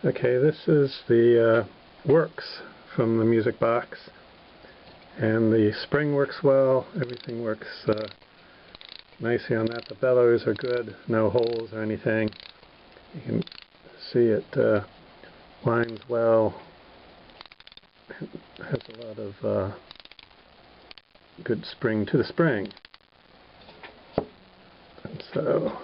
Okay, this is the works from the music box, and the spring works well, everything works nicely on that. The bellows are good, no holes or anything. You can see it winds well, it has a lot of good spring to the spring. And so